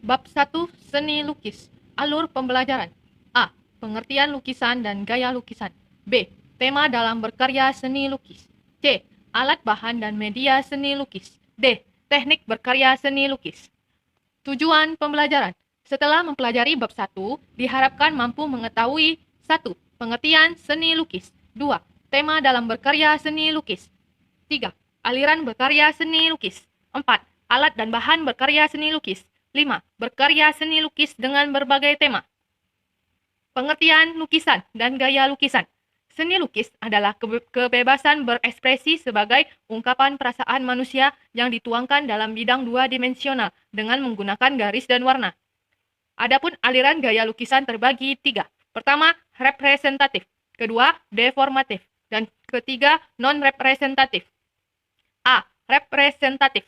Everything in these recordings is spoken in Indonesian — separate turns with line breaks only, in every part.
Bab 1 Seni Lukis. Alur pembelajaran. A. Pengertian lukisan dan gaya lukisan. B. Tema dalam berkarya seni lukis. C. Alat bahan dan media seni lukis. D. Teknik berkarya seni lukis. Tujuan pembelajaran. Setelah mempelajari bab 1, diharapkan mampu mengetahui 1. Pengertian seni lukis. 2. Tema dalam berkarya seni lukis. 3. Aliran berkarya seni lukis. 4. Alat dan bahan berkarya seni lukis. 5. Berkarya seni lukis dengan berbagai tema. Pengertian lukisan dan gaya lukisan. Seni lukis adalah kebebasan berekspresi sebagai ungkapan perasaan manusia yang dituangkan dalam bidang dua dimensional dengan menggunakan garis dan warna. Adapun aliran gaya lukisan terbagi 3. Pertama, representatif. Kedua, deformatif. Dan ketiga, non-representatif. A. Representatif.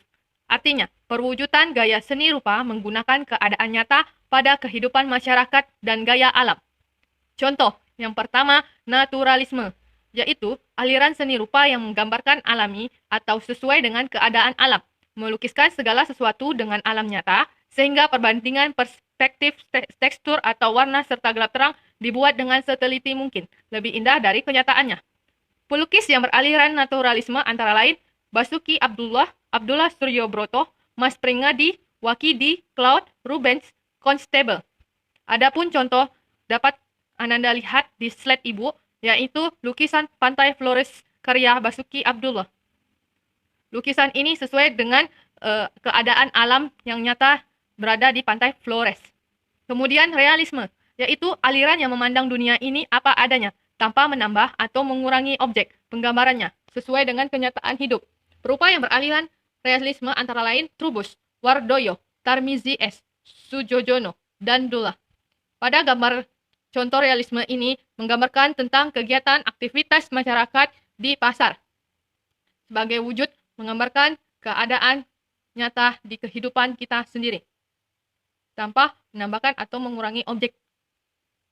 Artinya, perwujudan gaya seni rupa menggunakan keadaan nyata pada kehidupan masyarakat dan gaya alam. Contoh, yang pertama, naturalisme, yaitu aliran seni rupa yang menggambarkan alami atau sesuai dengan keadaan alam, melukiskan segala sesuatu dengan alam nyata, sehingga perbandingan perspektif, tekstur atau warna serta gelap terang dibuat dengan seteliti mungkin, lebih indah dari kenyataannya. Pelukis yang beraliran naturalisme antara lain Basuki Abdullah Suryobroto, Mas Pringadi, Wakidi, Claude, Rubens, Constable. Adapun contoh dapat Ananda lihat di slide ibu, yaitu lukisan Pantai Flores karya Basuki Abdullah. Lukisan ini sesuai dengan keadaan alam yang nyata berada di Pantai Flores. Kemudian realisme, yaitu aliran yang memandang dunia ini apa adanya, tanpa menambah atau mengurangi objek penggambarannya, sesuai dengan kenyataan hidup. Perupa yang beraliran realisme antara lain Trubus, Wardoyo, Tarmizi S, Sujojono, dan Dullah. Pada gambar contoh realisme ini menggambarkan tentang kegiatan aktivitas masyarakat di pasar. Sebagai wujud menggambarkan keadaan nyata di kehidupan kita sendiri, tanpa menambahkan atau mengurangi objek.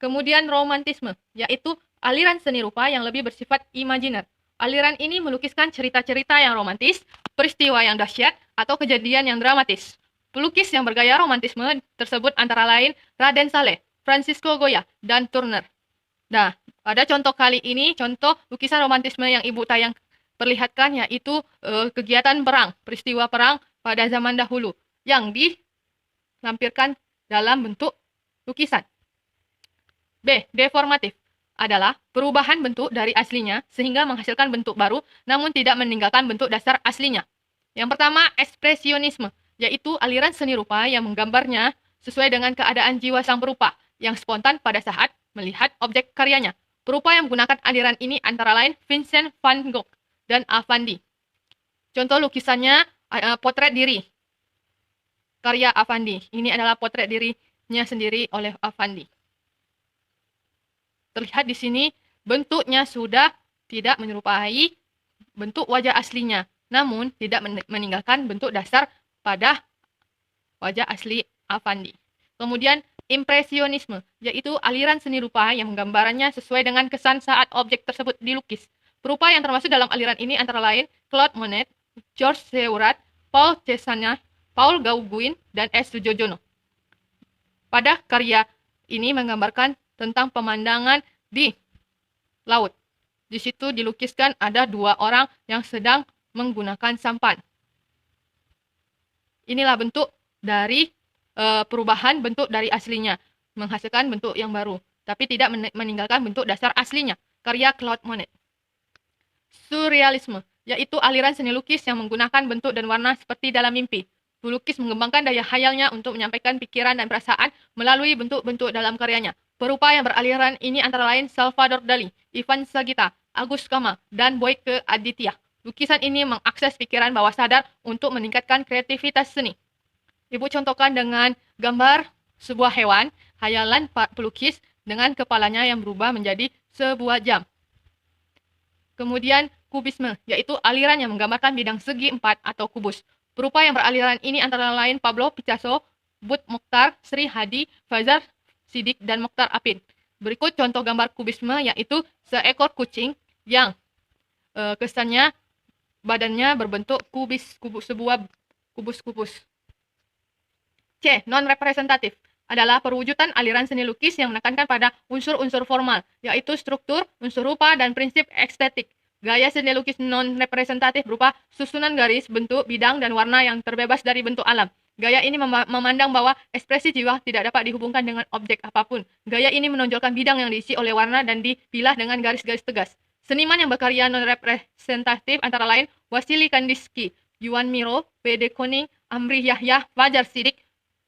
Kemudian romantisme, yaitu aliran seni rupa yang lebih bersifat imajiner. Aliran ini melukiskan cerita-cerita yang romantis, peristiwa yang dahsyat, atau kejadian yang dramatis. Pelukis yang bergaya romantisme tersebut antara lain Raden Saleh, Francisco Goya, dan Turner. Nah, pada contoh kali ini, contoh lukisan romantisme yang Ibu Tayang perlihatkan yaitu kegiatan perang, peristiwa perang pada zaman dahulu yang dilampirkan dalam bentuk lukisan. B. Deformatif adalah perubahan bentuk dari aslinya sehingga menghasilkan bentuk baru namun tidak meninggalkan bentuk dasar aslinya. Yang pertama, ekspresionisme, yaitu aliran seni rupa yang menggambarnya sesuai dengan keadaan jiwa sang perupa yang spontan pada saat melihat objek karyanya. Perupa yang menggunakan aliran ini antara lain Vincent van Gogh dan Affandi. Contoh lukisannya potret diri karya Affandi. Ini adalah potret dirinya sendiri oleh Affandi. Terlihat di sini bentuknya sudah tidak menyerupai bentuk wajah aslinya, namun tidak meninggalkan bentuk dasar pada wajah asli Affandi. Kemudian impresionisme, yaitu aliran seni rupa yang menggambarannya sesuai dengan kesan saat objek tersebut dilukis. Perupa yang termasuk dalam aliran ini antara lain Claude Monet, Georges Seurat, Paul Cézanne, Paul Gauguin, dan S. Sujojono. Pada karya ini menggambarkan tentang pemandangan di laut. Di situ dilukiskan ada dua orang yang sedang menggunakan sampan. Inilah bentuk dari perubahan bentuk dari aslinya, menghasilkan bentuk yang baru, tapi tidak meninggalkan bentuk dasar aslinya. Karya Claude Monet. Surrealisme, yaitu aliran seni lukis yang menggunakan bentuk dan warna seperti dalam mimpi. Pelukis mengembangkan daya khayalnya untuk menyampaikan pikiran dan perasaan melalui bentuk-bentuk dalam karyanya. Perupa yang beraliran ini antara lain Salvador Dali, Ivan Sagita, Agus Kama, dan Boyke Aditya. Lukisan ini mengakses pikiran bawah sadar untuk meningkatkan kreativitas seni. Ibu contohkan dengan gambar sebuah hewan, hayalan pelukis dengan kepalanya yang berubah menjadi sebuah jam. Kemudian kubisme, yaitu aliran yang menggambarkan bidang segi empat atau kubus. Perupa yang beraliran ini antara lain Pablo Picasso, Bud Mokhtar, Sri Hadi, Fajar Sidik, dan Mokhtar Apin. Berikut contoh gambar kubisme yaitu seekor kucing yang kesannya badannya berbentuk sebuah kubus-kubus. C. Non-representatif adalah perwujudan aliran seni lukis yang menekankan pada unsur-unsur formal, yaitu struktur, unsur rupa, dan prinsip estetik. Gaya seni lukis non-representatif berupa susunan garis, bentuk, bidang, dan warna yang terbebas dari bentuk alam. Gaya ini memandang bahwa ekspresi jiwa tidak dapat dihubungkan dengan objek apapun. Gaya ini menonjolkan bidang yang diisi oleh warna dan dipilah dengan garis-garis tegas. Seniman yang berkarya non-representatif antara lain Wasili Kandinsky, Yuan Miro, P. D. Koning, Amri Yahya, Fajar Siddiq,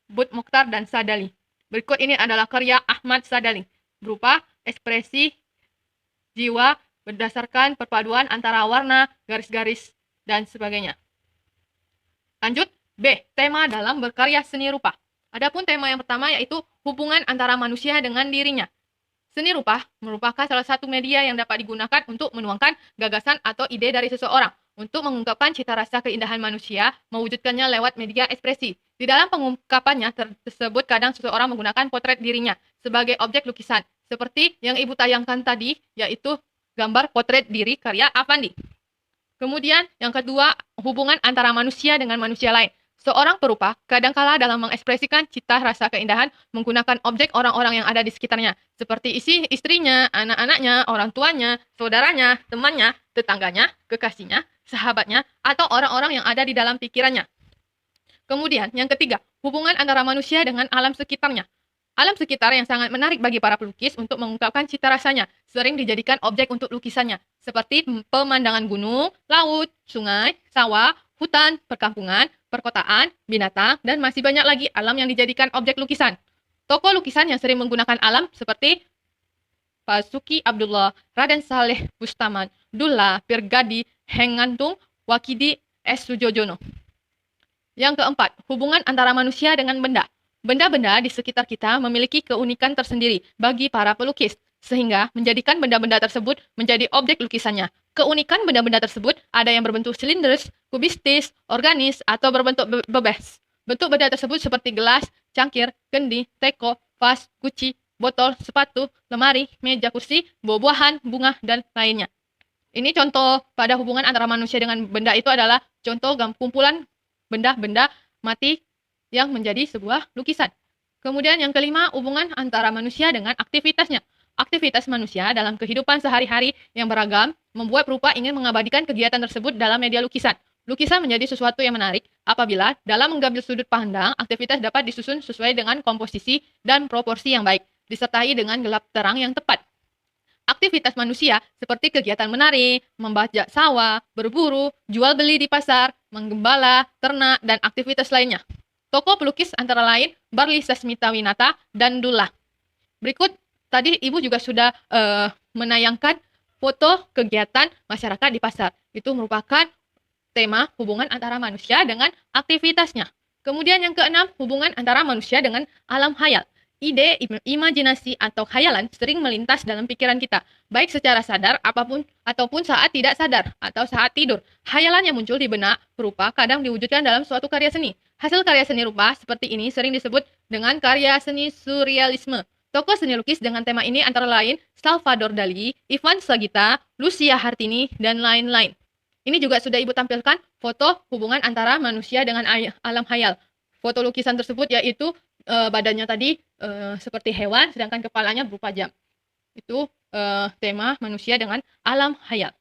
Bud Mokhtar, dan Sadali. Berikut ini adalah karya Ahmad Sadali, berupa ekspresi jiwa berdasarkan perpaduan antara warna, garis-garis, dan sebagainya. Lanjut, B. Tema dalam berkarya seni rupa. Adapun tema yang pertama yaitu hubungan antara manusia dengan dirinya. Seni rupa merupakan salah satu media yang dapat digunakan untuk menuangkan gagasan atau ide dari seseorang, untuk mengungkapkan cita rasa keindahan manusia, mewujudkannya lewat media ekspresi. Di dalam pengungkapannya tersebut kadang seseorang menggunakan potret dirinya sebagai objek lukisan, seperti yang Ibu tayangkan tadi, yaitu gambar potret diri karya Affandi. Kemudian yang kedua, hubungan antara manusia dengan manusia lain. Seorang perupa kadangkala dalam mengekspresikan cita rasa keindahan menggunakan objek orang-orang yang ada di sekitarnya, seperti istrinya, anak-anaknya, orang tuanya, saudaranya, temannya, tetangganya, kekasihnya, sahabatnya, atau orang-orang yang ada di dalam pikirannya. Kemudian yang ketiga, hubungan antara manusia dengan alam sekitarnya. Alam sekitar yang sangat menarik bagi para pelukis untuk mengungkapkan cita rasanya, sering dijadikan objek untuk lukisannya, seperti pemandangan gunung, laut, sungai, sawah, hutan, perkampungan, perkotaan, binatang, dan masih banyak lagi alam yang dijadikan objek lukisan. Tokoh lukisan yang sering menggunakan alam seperti Basuki Abdullah, Raden Saleh Bustaman, Dulla, Pirgadi, Hengantung, Wakidi, S. Sujojono. Yang keempat, hubungan antara manusia dengan benda. Benda-benda di sekitar kita memiliki keunikan tersendiri bagi para pelukis, sehingga menjadikan benda-benda tersebut menjadi objek lukisannya. Keunikan benda-benda tersebut ada yang berbentuk silindris, kubistis, organis, atau berbentuk bebas. Bentuk benda tersebut seperti gelas, cangkir, kendi, teko, vas, guci, botol, sepatu, lemari, meja kursi, buah-buahan, bunga, dan lainnya. Ini contoh pada hubungan antara manusia dengan benda itu adalah contoh kumpulan benda-benda mati yang menjadi sebuah lukisan. Kemudian yang kelima, hubungan antara manusia dengan aktivitasnya. Aktivitas manusia dalam kehidupan sehari-hari yang beragam membuat perupa ingin mengabadikan kegiatan tersebut dalam media lukisan. Lukisan menjadi sesuatu yang menarik apabila dalam mengambil sudut pandang, aktivitas dapat disusun sesuai dengan komposisi dan proporsi yang baik, disertai dengan gelap terang yang tepat. Aktivitas manusia seperti kegiatan menari, membajak sawah, berburu, jual beli di pasar, menggembala, ternak, dan aktivitas lainnya. Tokoh pelukis antara lain Barli Sasmita Winata dan Dulla. Berikut tadi Ibu juga sudah menayangkan foto kegiatan masyarakat di pasar. Itu merupakan tema hubungan antara manusia dengan aktivitasnya. Kemudian yang keenam, hubungan antara manusia dengan alam khayal. Ide, imajinasi, atau khayalan sering melintas dalam pikiran kita, baik secara sadar ataupun saat tidak sadar, atau saat tidur. Khayalan yang muncul di benak perupa kadang diwujudkan dalam suatu karya seni. Hasil karya seni rupa seperti ini sering disebut dengan karya seni surrealisme. Tokoh seni lukis dengan tema ini antara lain Salvador Dali, Ivan Sagita, Lucia Hartini, dan lain-lain. Ini juga sudah Ibu tampilkan foto hubungan antara manusia dengan alam khayal. Foto lukisan tersebut yaitu badannya tadi seperti hewan, sedangkan kepalanya berupa jam. Itu tema manusia dengan alam khayal.